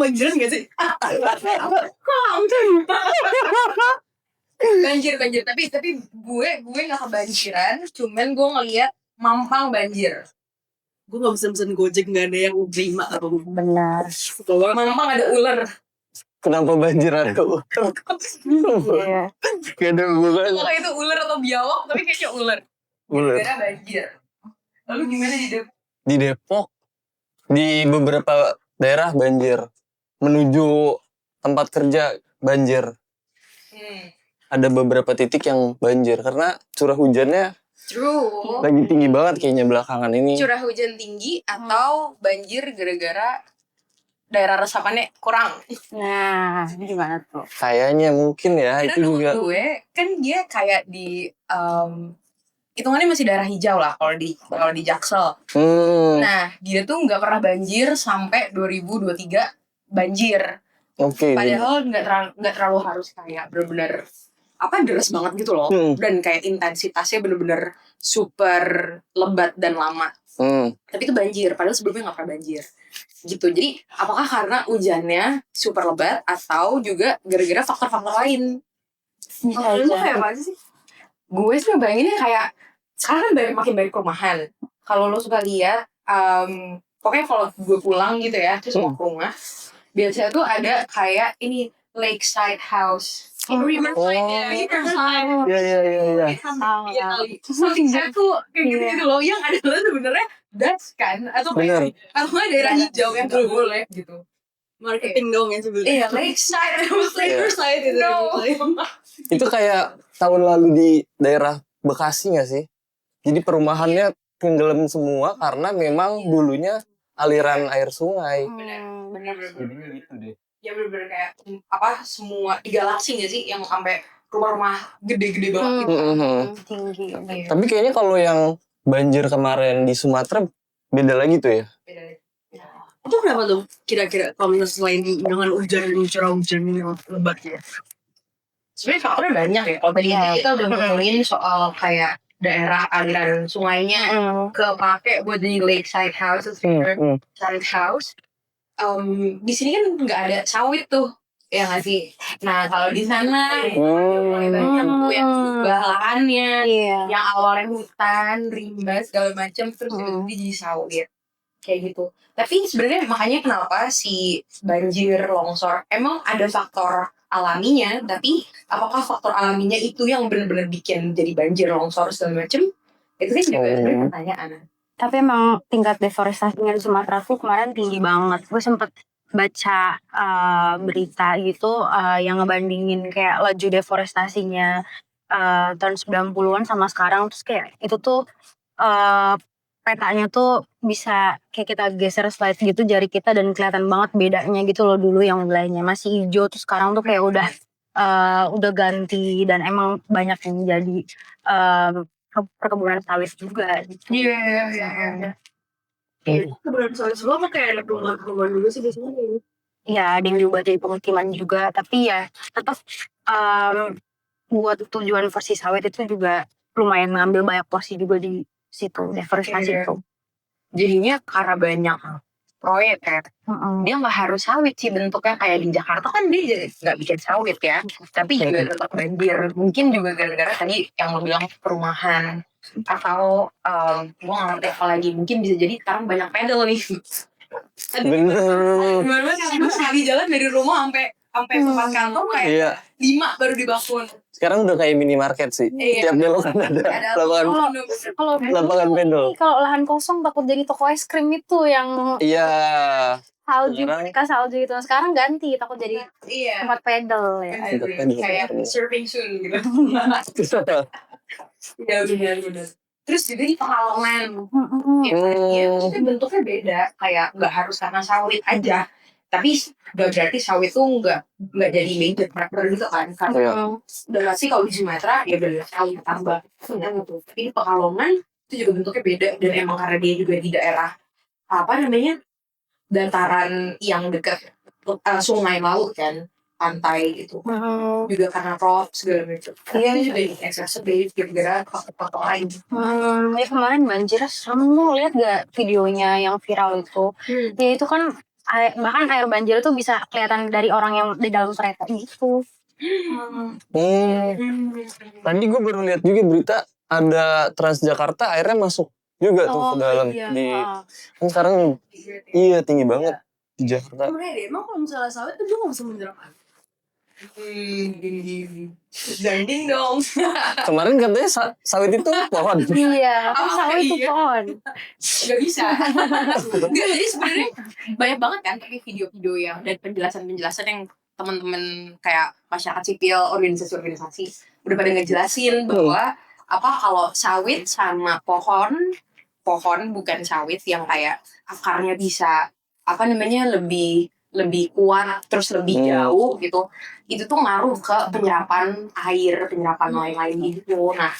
kebanjiran gak sih? Kok langsung? Banjir. Tapi gue gak kebanjiran. Cuman gue ngeliat Mampang banjir. Gue gak bisa pesen Gojek, gak ada yang terima. Benar. Mampang ada ular. Kenapa banjir ada ular? Iya. Gak ada hubungannya. Apakah itu ular atau biawak? Tapi kayaknya ular. Gara banjir. Lalu gimana di Depok? Di Depok, di beberapa daerah banjir. Menuju tempat kerja banjir. Ada beberapa titik yang banjir karena curah hujannya True. lagi tinggi banget kayaknya belakangan ini. Curah hujan tinggi atau banjir gara-gara daerah resapannya kurang. Nah, gimana tuh? Kayaknya mungkin ya Karena itu juga. gue kan dia kayak di hitungannya masih daerah hijau lah kalau di Jaksel. Nah, dia tuh nggak pernah banjir sampai 2023 banjir. Oke. Padahal nggak terlalu harus kayak benar-benar deras banget gitu loh. Dan kayak intensitasnya benar-benar super lebat dan lama. Tapi itu banjir, padahal sebelumnya nggak pernah banjir. Gitu. Jadi apakah karena hujannya super lebat atau juga gara-gara faktor-faktor lain? Kalau lu kayak apa sih? Gue sih bayanginnya kayak sekarang kan makin banyak perumahan. Kalau lo suka lihat, pokoknya kalau gue pulang gitu ya, terus mau ke rumah, biasanya tuh ada kayak ini lakeside house. Riverside. Iya. Saya tuh kayak gitu loh, yang adalah sebenarnya das kan atau kayak daerah hijau yang gak boleh gitu. Marketing dong ya sebenarnya. Iya, lakeside, riverside gitu. Itu kayak tahun lalu di daerah Bekasi nggak sih? Jadi perumahannya tenggelam semua karena memang dulunya aliran air sungai. Bener. Jadinya gitu deh. Ya bener-bener kayak semua di galaksi gak sih yang sampai rumah-rumah gede-gede banget gitu. Tinggi. Tapi kayaknya kalau yang banjir kemarin di Sumatera beda lagi tuh ya. Itu kenapa tuh? Kira-kira kalau misalnya selain dengan curah hujan yang lebat ya? Sebenarnya faktornya banyak ya. Kalau tadi kita udah ngomongin soal kayak daerah aliran sungainya kepake buat jadi lakeside house, side house. Di sini kan nggak ada sawit tuh, ya nggak sih? Nah kalau di sana mulai banyak tuh yang berubah lahannya, yang awalnya hutan, rimba segala macam, terus jadi sawit kayak gitu. Tapi sebenarnya makanya kenapa si banjir, longsor, emang ada faktor alaminya, tapi apakah faktor alaminya itu yang benar-benar bikin jadi banjir, longsor segala macam? Itu kan juga sebenarnya pertanyaan. Tapi emang tingkat deforestasinya di Sumatera tuh kemarin tinggi banget. Gue sempet baca berita gitu yang ngebandingin kayak laju deforestasinya tahun 90-an sama sekarang. Terus kayak itu tuh petanya tuh bisa kayak kita geser slide gitu jari kita dan kelihatan banget bedanya gitu loh. Dulu yang wilayahnya masih hijau, terus sekarang tuh kayak udah ganti dan emang banyak yang jadi perkebunan sawit juga gitu. Iya. Kebetulan sawit sebelum kayak ada perumahan dulu sih biasanya kayak gitu. Ya ada yang diubah jadi pemukiman juga, tapi ya tetap buat tujuan versi sawit itu juga lumayan ngambil banyak porsi juga di situ deforestasi itu. Jadinya karena banyak proyek ya, dia nggak harus sawit sih bentuknya kayak di Jakarta kan dia nggak bikin sawit ya, tapi juga tetap banjir. Mungkin juga gara-gara tadi yang lo bilang perumahan atau gue nggak ngerti apa lagi, mungkin bisa jadi sekarang banyak pedal nih. Gimana sekali jalan dari rumah sampai tempat kantor kayak 5 baru dibangun. Sekarang udah kayak minimarket sih. Tiap belokan ada lapangan pedal. Kalau lahan kosong takut jadi toko es krim itu yang salju itu. Sekarang ganti takut jadi tempat pedal ya. Kayak surfing soon gitu. Ya benar. Terus juga di Pekalongan, itu bentuknya beda, kayak nggak harus karena sawit aja, tapi nggak berarti sawit tuh nggak jadi major factor gitu kan, karena udah pasti kalau di Sumatera ya udah sawit tambah, gitu. Tapi di Pekalongan itu juga bentuknya beda dan emang karena dia juga di daerah dataran yang dekat sungai laut kan. Pantai gitu, juga karena rob segala macam. Iya juga exacerbate gara-gara faktor lain. Ya kemarin banjir, kamu lihat gak videonya yang viral itu? Ya itu kan bahkan air banjir tuh bisa kelihatan dari orang yang di dalam kereta gitu. Tadi gue baru lihat juga berita ada Transjakarta airnya masuk juga tuh ke dalam kan sekarang tinggi banget di Jakarta. Sebenarnya deh, emang kalau misalnya sawit tuh gue gak bisa menjelang Danding dong. Kemarin katanya sawit itu pohon. Iya, sawit itu pohon. Gak bisa. Gak, jadi sebenarnya banyak banget kan kayak video-video yang dan penjelasan-penjelasan yang teman-teman kayak masyarakat sipil, organisasi-organisasi udah pada ngejelasin bahwa apa kalau sawit sama pohon bukan sawit yang kayak akarnya bisa apa namanya lebih kuat terus lebih jauh gitu, itu tuh ngaruh ke penyerapan air, penyerapan lain-lain gitu. Nah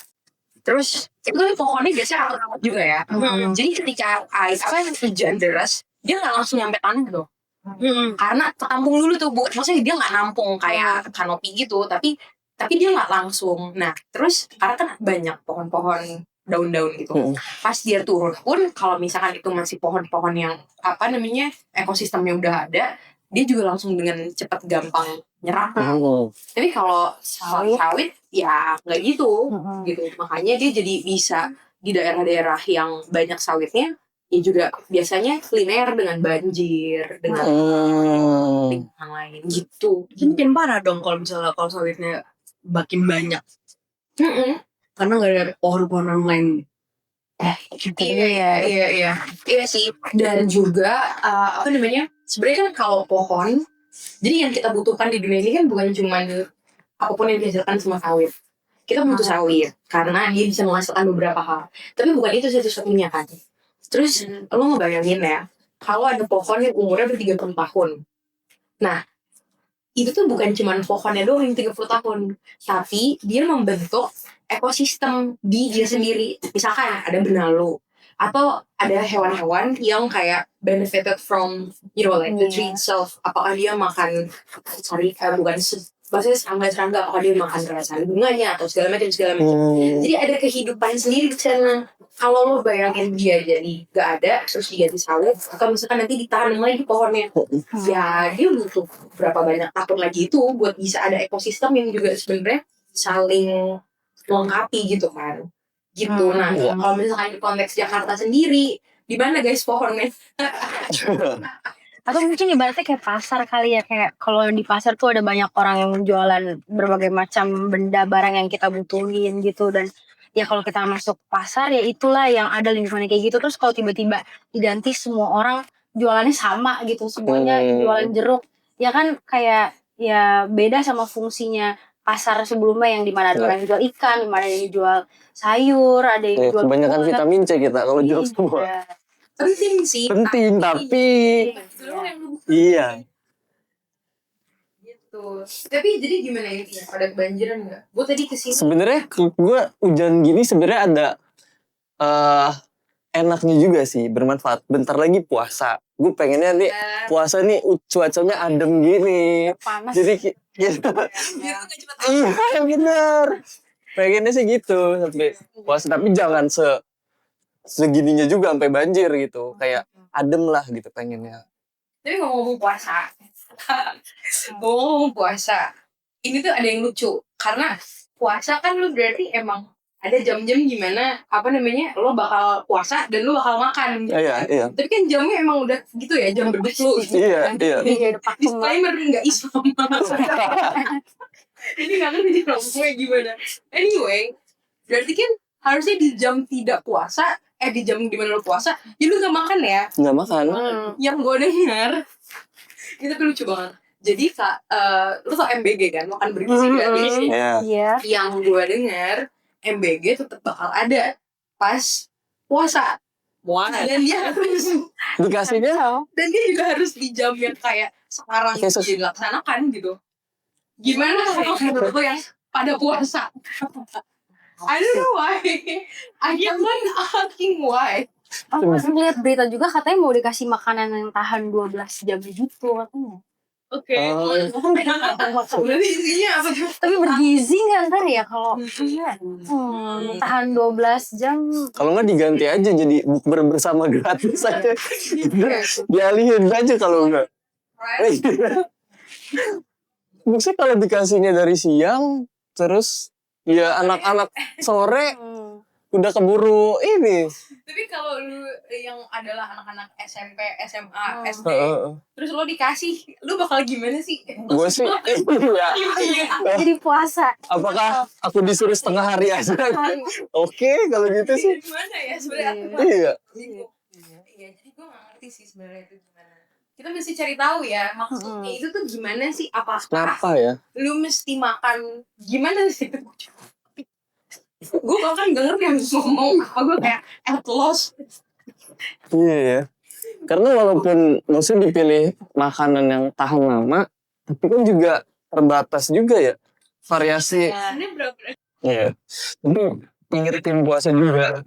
terus itu kan pohonnya biasanya akut juga ya. Jadi ketika air hujan deras dia nggak langsung nyampe tanah gitu. Karena tertampung dulu tuh, maksudnya dia nggak nampung kayak kanopi gitu, tapi dia nggak langsung. Nah terus karena kan banyak pohon-pohon daun-daun gitu, pas dia turun pun kalau misalkan itu masih pohon-pohon yang apa namanya ekosistemnya udah ada, dia juga langsung dengan cepat gampang nyerap. Tapi kalau sawit ya nggak gitu, makanya dia jadi bisa di daerah-daerah yang banyak sawitnya ya juga biasanya linear dengan banjir, dengan lingkungan lain gitu. Mungkin parah dong kalau misalnya kalau sawitnya makin banyak. Karena gak ada pohon-pohon yang lain. Iya sih. Dan juga apa namanya sebenarnya kan kalau pohon, jadi yang kita butuhkan di dunia ini kan bukan cuma apapun yang dihasilkan sama sawit. Kita butuh sawit karena dia bisa menghasilkan beberapa hal, tapi bukan itu satu-satunya kan. Terus lo ngebayangin ya, kalau ada pohon yang umurnya ber-30 tahun, nah itu tuh bukan cuma pohonnya doang yang 30 tahun, tapi dia membentuk ekosistem di dia sendiri. Misalkan ada benalu atau ada hewan-hewan yang kayak benefited from like the tree itself. Apakah dia makan maksudnya serangga, apakah dia makan rasa bunganya atau segala macam. Jadi ada kehidupan sendiri di sana. Kalau lo bayangin dia jadi gak ada terus diganti sawit, atau misalkan nanti ditanam lagi pohonnya, ya dia butuh berapa banyak tahun lagi itu buat bisa ada ekosistem yang juga sebenarnya saling melengkapi gitu kan. Gitu. Nah kalau misalkan di konteks Jakarta sendiri, di mana guys pohonnya? Atau mungkin ibaratnya kayak pasar kali ya, kayak kalau di pasar tuh ada banyak orang yang jualan berbagai macam benda barang yang kita butuhin gitu, dan ya kalau kita masuk pasar ya itulah yang ada lingkungannya kayak gitu. Terus kalau tiba-tiba diganti semua orang jualannya sama gitu, semuanya jualan jeruk, ya kan kayak ya beda sama fungsinya pasar sebelumnya yang dimana ada orang yang jual ikan, dimana ada yang jual sayur, ada yang jual kebanyakan vitamin C kita kalau jeruk semua. Penting sih. Penting tapi iya. Gitu. Tapi jadi gimana ini? Ada kebanjiran nggak? Gue tadi kesini. Sebenarnya gue hujan gini sebenarnya ada enaknya juga sih, bermanfaat. Bentar lagi puasa. Gue pengennya nih puasa nih cuacanya adem gini. panas. Jadi iya bener. Pengennya sih gitu sampai puasa, tapi jangan segininya juga sampai banjir gitu. Kayak adem lah gitu pengennya. Tapi ngomong puasa, ini tuh ada yang lucu karena puasa kan lu berarti emang ada jam-jam gimana apa namanya lo bakal puasa dan lo bakal makan gitu. Iya. Tapi kan jamnya emang udah gitu ya, jam bebas lu gitu. Iya. Disclaimer nggak Islam. Ini nggak ngerti ngomongnya gimana. Anyway, berarti kan harusnya di jam tidak puasa, di jam dimana lo puasa, ya lu nggak makan ya? Nggak makan. Yang gue dengar itu tuh lucu banget. Jadi lu tau MBG kan, makan bergizi gratis. Iya. Yang gue dengar MBG tetap bakal ada pas puasa. Dan dia harus Dikasihnya dan dia juga harus di jam yang kayak sekarang dilaksanakan gitu. Gimana kalau menurut lo yang pada puasa? I don't know why. I am not asking why. Aku lihat berita juga katanya mau dikasih makanan yang tahan 12 jam gitu katanya. Oke. Oh, Berarti isinya apa tuh? Tapi bergizi nggak ntar ya kalau tahan 12 jam. kalau nggak diganti aja jadi bukber bersama gratis aja. Dialihin aja kalau nggak. Maksudnya kalau dikasihnya dari siang, terus ya anak-anak sore udah keburu ini. Tapi kalau lu yang adalah anak-anak SMP, SMA, SD, Heeh. terus lo dikasih, lu bakal gimana sih? Gue sih, ya. Jadi puasa. Apakah aku disuruh setengah hari aja? Oke, kalau gitu sih. Gimana ya sebenarnya? Iya. Iya, jadi gue gak ngerti sih sebenarnya itu gimana. Kita mesti cari tahu ya maksudnya itu tuh gimana sih? Apakah Kenapa ya? lu mesti makan gimana sih? Gue bahkan gak ngerti harus ngomong apa, gue kayak at loss. Iya ya. Karena walaupun maksudnya dipilih makanan yang tahan lama, tapi kan juga terbatas juga ya variasi. Ini berapa? Iya. Tapi ngingetin puasa juga.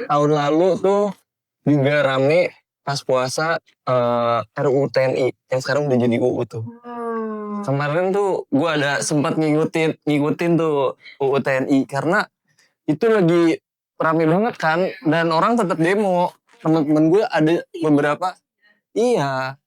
Tahun lalu tuh juga rame pas puasa RUU TNI yang sekarang udah jadi UU tuh. Kemarin tuh gue ada sempat ngikutin tuh UU TNI karena itu lagi rame banget kan dan orang tetap demo. Teman-teman gue ada beberapa. Iya.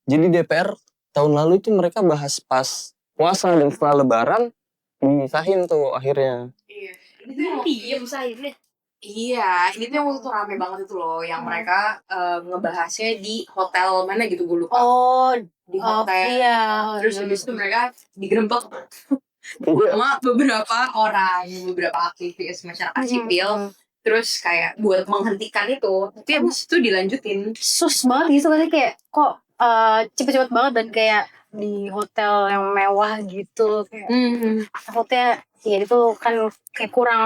Jadi DPR tahun lalu tuh mereka bahas pas puasa dan setelah lebaran disahin tuh akhirnya. Iya. Ini tuh yang diem sayurnya. Iya, ini tuh yang waktu itu rame banget itu loh, yang mereka ngebahasnya di hotel mana gitu gue lupa. Oh, Di hotel. iya. Terus habis itu mereka digerebek sama beberapa orang, beberapa aktivis masyarakat sipil. Terus kayak buat menghentikan itu, tapi habis itu dilanjutin. Sus banget gitu kan kayak kok cepet-cepet banget dan kayak di hotel yang mewah gitu kayak takutnya ya itu kan kayak kurang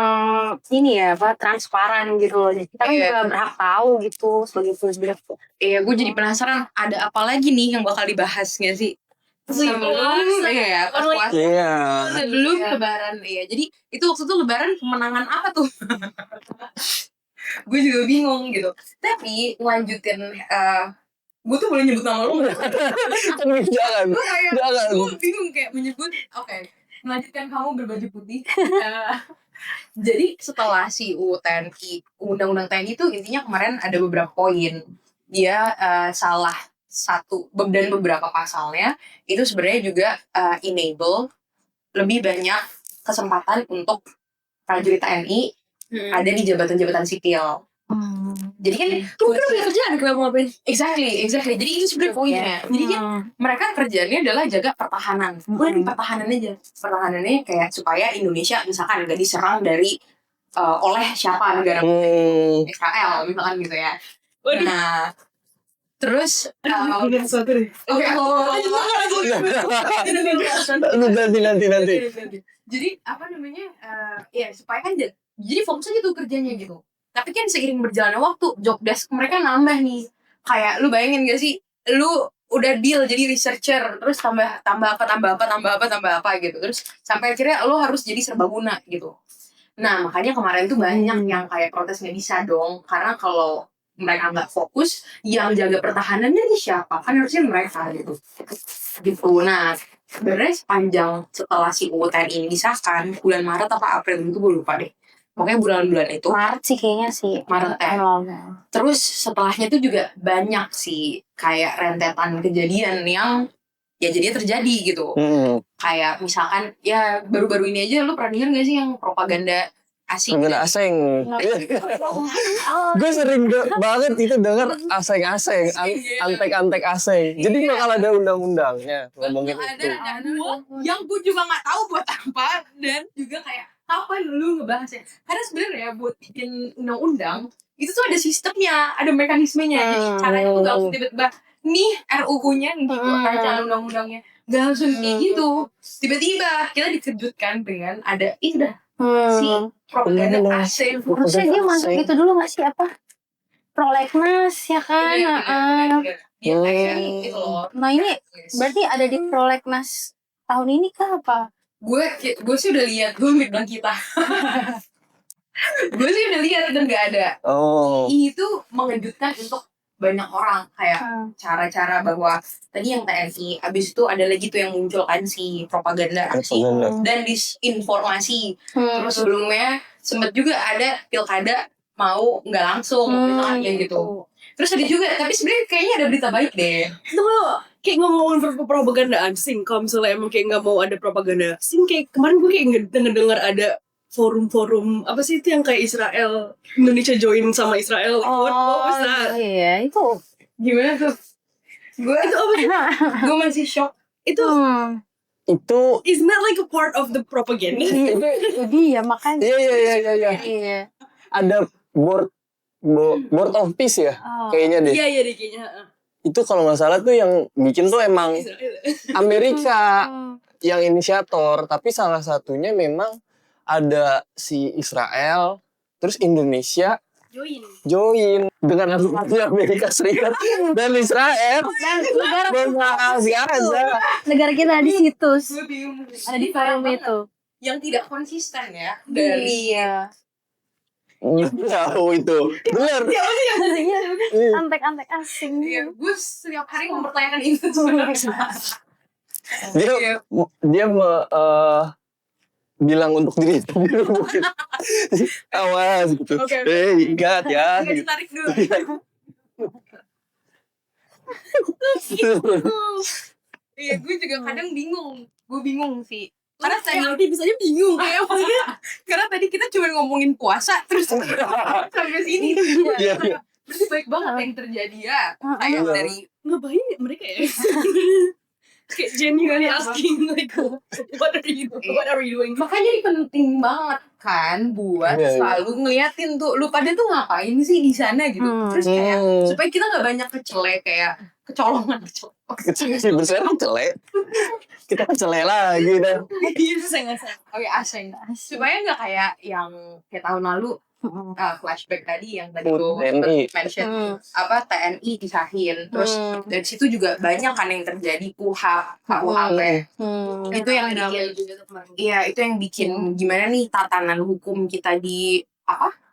ini ya apa transparan gitu loh. Jadi kita kan juga berhak tahu gitu sebagai publik. Iya, gue jadi penasaran ada apa lagi nih yang bakal dibahas gak sih? Sebelum ya pas puasa. Iya. Sebelum lebaran, iya. Jadi itu waktu itu lebaran kemenangan apa tuh? Gue juga bingung gitu. Tapi lanjutin, gue tuh boleh nyebut nama lu? Jangan. Gue kayak, Jangan. gue bingung kayak menyebut. Oke, melanjutkan kamu berbaju putih. Jadi setelah si UU TNI, Undang-Undang TNI itu intinya kemarin ada beberapa poin. Dia salah satu dan beberapa pasalnya itu sebenarnya juga enable lebih banyak kesempatan untuk prajurit TNI ada di jabatan-jabatan sipil. Jadi kan Lu kan udah kerjaan kenapa ngapain? exactly. Jadi itu sebenarnya poinnya. Jadi kan mereka kerjaannya adalah jaga pertahanan. Bukan di pertahanan aja. Pertahanannya kayak supaya Indonesia misalkan nggak diserang dari oleh siapa negara Israel misalkan gitu ya. Nah, terus nanti. Jadi apa namanya ya supaya kan jadi fokus aja tuh kerjanya gitu. Tapi kan seiring berjalannya waktu job desk mereka nambah nih. Kayak lu bayangin gak sih, lu udah deal jadi researcher terus tambah apa gitu, terus sampai akhirnya lu harus jadi serbaguna gitu. Nah makanya kemarin tuh banyak yang kayak protes nggak bisa dong, karena kalau mereka nggak fokus, yang jaga pertahanannya nih siapa? Kan harusnya mereka gitu. Nah, sebenarnya sepanjang setelah si UU TNI ini disahkan, bulan Maret apa April itu gue lupa deh. Pokoknya bulan-bulan itu. Maret sih kayaknya sih. Maret Terus setelahnya tuh juga banyak sih kayak rentetan kejadian yang ya jadinya terjadi gitu. Kayak misalkan ya baru-baru ini aja lu pernah denger gak sih yang propaganda asing? Propaganda asing. Gue sering banget itu denger asing-asing, antek-antek asing. Jadi bakal ada undang-undangnya ngomongin itu. Yang gue juga nggak tahu buat apa dan juga kayak kapan lu ngebahasnya? Karena sebenarnya buat bikin undang-undang itu tuh ada sistemnya, ada mekanismenya. Jadi caranya tuh gak langsung tiba-tiba nih RUU-nya gitu, rancangan undang-undangnya gak langsung kayak gitu. Tiba-tiba kita dikejutkan dengan ada itu dah si propaganda asing. Harusnya dia masuk itu dulu gak sih apa? Prolegnas ya kan? Itu loh. Nah ini berarti ada di Prolegnas tahun ini kah apa? Gue sih udah lihat, gue bilang kita. Gue sih udah lihat dan gak ada. Oh. Itu mengejutkan untuk banyak orang kayak cara-cara bahwa tadi yang TNI, abis itu ada lagi tuh yang muncul kan si propaganda dan disinformasi. Terus sebelumnya sempet juga ada pilkada mau nggak langsung gitu. Terus ada juga, tapi sebenarnya kayaknya ada berita baik deh. Itu kalau kayak ngomongin propaganda asing, kalau misalnya emang kayak nggak mau ada propaganda asing, kayak kemarin gue kayak ngedengar ada forum-forum apa sih itu yang kayak Israel, Indonesia join sama Israel. What was that? Iya, itu Gimana tuh? Gue Itu apa sih? gue masih shock. Itu is not like a part of the propaganda. dia makanya. Iya. Ada board of peace ya, kayaknya deh. Iya deh kayaknya. Itu kalau nggak salah tuh yang bikin tuh emang Israel. Amerika yang inisiator, tapi salah satunya memang ada si Israel, terus Indonesia join dengan artinya Amerika Serikat dan Israel dan Gaza. Negara kita di situ, Ada di forum itu. yang tidak konsisten ya dari Tahu itu, benar. Antek-antek asing. Iya, gue setiap hari mempertanyakan itu sebenarnya. Dia bilang untuk diri sendiri mungkin. Awas gitu. Ingat ya. Nggak ditarik dulu. Iya, gue juga kadang bingung. Gue bingung sih. Karena tadi bisanya bingung kayak maksudnya karena tadi kita cuma ngomongin puasa terus sampai sini. Iya. Berarti baik banget yang terjadi ya. Kayak dari ngapain ya mereka ya? Kayak genuinely asking like what are you doing? makanya ini penting banget kan buat Iya. selalu ngeliatin tuh lu pada tuh ngapain sih di sana gitu. Terus kayak supaya kita nggak banyak kayak kecolongan. Kecil berserah celek. Kita celek lagi dah. Oke, asing. Supaya nggak kayak yang kayak tahun lalu flashback tadi yang tadi lu TNI. mention apa TNI disahin. Terus dari situ juga banyak kan yang terjadi KUHP. Itu yang itu yang bikin gimana nih tatanan hukum kita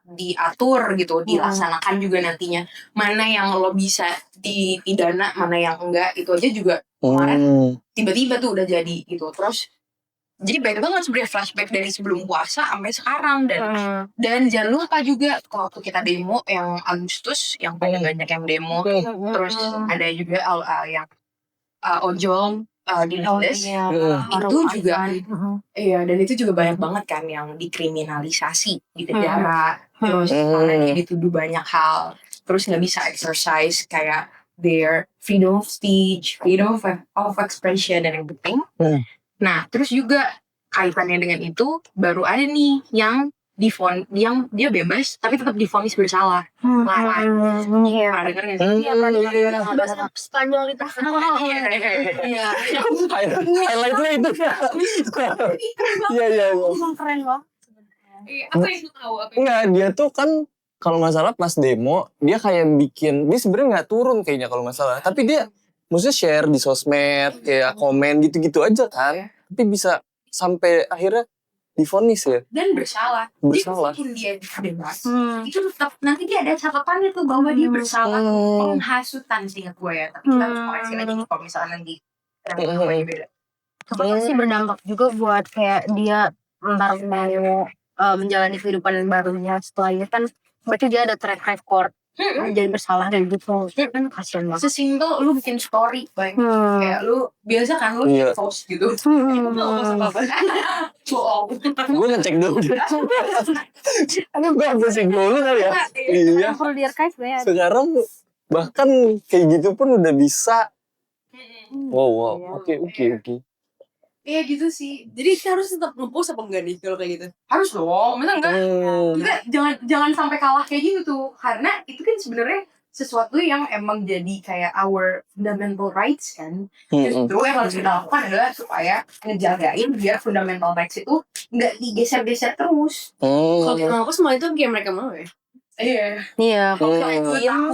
diatur gitu, dilaksanakan juga nantinya. Mana yang lo bisa dipidana, mana yang enggak, itu aja juga kemarin tiba-tiba tuh udah jadi gitu. Terus jadi banyak banget sebenarnya flashback dari sebelum puasa sampai sekarang dan jangan lupa juga waktu kita demo yang Agustus yang paling banyak yang demo. Terus ada juga yang ojol di Lindes itu juga iya, dan itu juga banyak banget kan yang dikriminalisasi di penjara. Terus karena dia dituduh banyak hal, terus nggak bisa exercise kayak their freedom of speech, freedom of expression dan yang penting. Nah, terus juga kaitannya dengan itu baru ada nih yang yang dia bebas tapi tetap divonis bersalah. Pernah dengar nggak sih? Iya, pernah dengar. Bahasa Spanyol itu. Iya. Highlightnya itu. Iya. Emang keren loh. Apa yang lu tahu? Enggak, dia tuh kan kalau nggak salah pas demo dia kayak dia sebenarnya nggak turun kayaknya kalau nggak salah, tapi dia maksudnya share di sosmed kayak komen gitu-gitu aja kan, tapi bisa sampai akhirnya divonis ya Dan bersalah. Jadi meskipun dia bebas, itu tetap nanti dia ada catatannya tuh bahwa dia bersalah penghasutan sih gue ya. Tapi kita harus koreksi lagi kalau misalnya nanti beda. Itu sih berdampak juga buat kayak dia ntar mau menjalani kehidupan yang barunya setelah itu kan berarti dia ada track record jadi bersalah dan gitu kan kasian banget. Sesimpel lu bikin story kayak lu biasa kan lu post gitu. Lu post apa? Gue ngecek dulu. Gue pusing dulu kali ya. Iya. Perlu di archive ya. Sekarang bahkan kayak gitu pun udah bisa. Wow. Oke. Iya gitu sih. Jadi kita harus tetap nge-post apa enggak nih kalau kayak gitu? Harus dong, masa enggak? Kita jangan sampai kalah kayak gitu tuh. Karena itu kan sebenarnya sesuatu yang emang jadi kayak our fundamental rights kan. Justru yang harus kita lakukan adalah supaya ngejagain biar fundamental rights itu nggak digeser-geser terus. Kalau kita nge-post malah itu kayak mereka mau ya? Iya, kalau kita diem.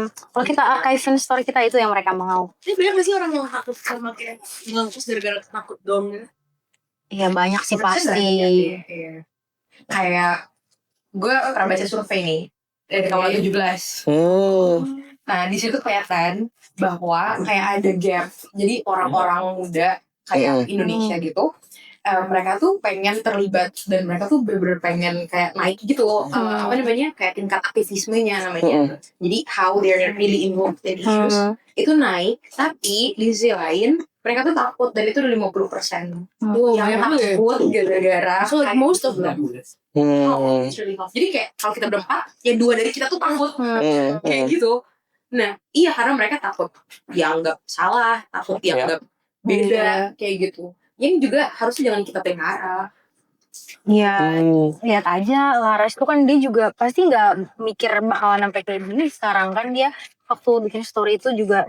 Kalau kita archive story kita itu yang mereka mau. Ini banyak gak sih orang yang takut sama kayak nge-post gara-gara takut dong gitu? Iya banyak sih pasti. Iya. Kayak gue pernah baca survei nih. dari rekaman 17. Nah di situ kelihatan bahwa kayak ada gap. Jadi orang-orang muda kayak Indonesia gitu, mereka tuh pengen terlibat dan mereka tuh bener-bener pengen kayak naik gitu, apa namanya, kayak tingkat aktivismenya namanya. Jadi how they're really involved in issues itu naik, tapi di sisi lain mereka tuh takut dan itu udah 50%. Yang takut gara-gara So like most of them. it's really tough. Jadi kayak kalau kita berempat, ya 2 dari kita tuh takut kayak gitu. Nah, iya karena mereka takut dianggap salah, takut dianggap beda kayak gitu. Yang juga harusnya jangan kita pelihara. Iya, lihat aja Laras tuh kan dia juga pasti nggak mikir bakalan sampai kayak gini sekarang kan dia waktu bikin story itu juga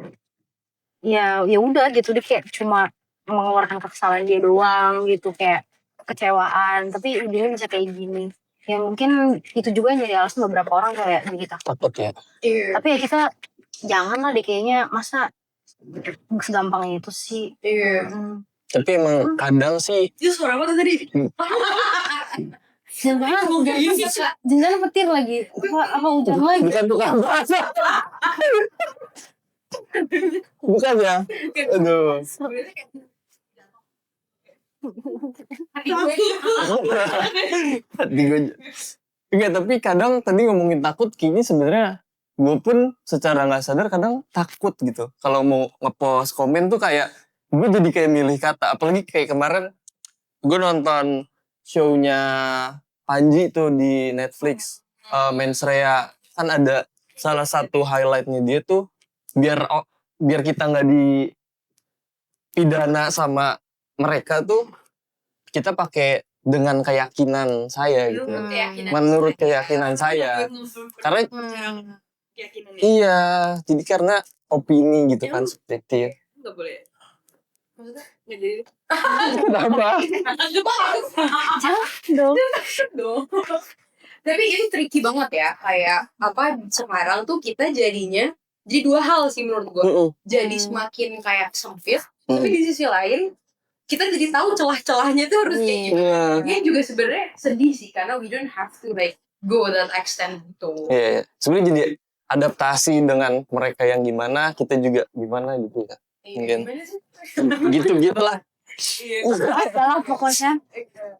ya udah gitu dia kayak cuma mengeluarkan kekesalan dia doang gitu kayak kekecewaan tapi ujungnya bisa kayak gini. Ya mungkin itu juga yang jadi alasan beberapa orang kayak kita. Takut ya. Tapi ya kita jangan lah deh kayaknya masa segampang itu sih. Tapi emang kadang sih Itu suara apa tuh tadi? Jangan petir lagi. Apa hujan lagi? bukan bukan ya. Aduh. Hati gue. Enggak, tapi kadang tadi ngomongin takut kayaknya sebenarnya gue pun secara nggak sadar kadang takut gitu. Kalau mau ngepost komen tuh kayak gue jadi kayak milih kata. Apalagi kayak kemarin gue nonton show-nya Panji tuh di Netflix. Mens Rea. Kan ada salah satu highlight-nya dia tuh biar kita nggak dipidana sama mereka tuh kita pakai dengan keyakinan saya gitu. Menurut keyakinan saya. Karena iya, jadi karena opini gitu kan subjektif. Nggak boleh. Maksudnya nggak jadi. Kenapa? dong. Tapi itu tricky banget ya, kayak apa sekarang tuh kita jadinya jadi 2 hal sih menurut gue. Jadi semakin kayak sempit, tapi di sisi lain kita jadi tahu celah-celahnya tuh harus kayak gimana. Ini juga sebenarnya sedih sih karena we don't have to like go that extent gitu. Iya, sebenarnya jadi adaptasi dengan mereka yang gimana, kita juga gimana gitu ya. Mungkin. Gimana sih? Gitu-gitulah. Salah pokoknya.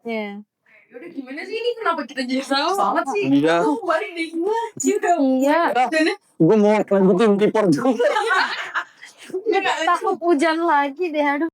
Iya. Udah gimana sih ini kenapa kita jadi salah banget sih? Iya. Balik deh gue. Iya. Gue mau lanjutin report juga. Takut hujan lagi deh aduh.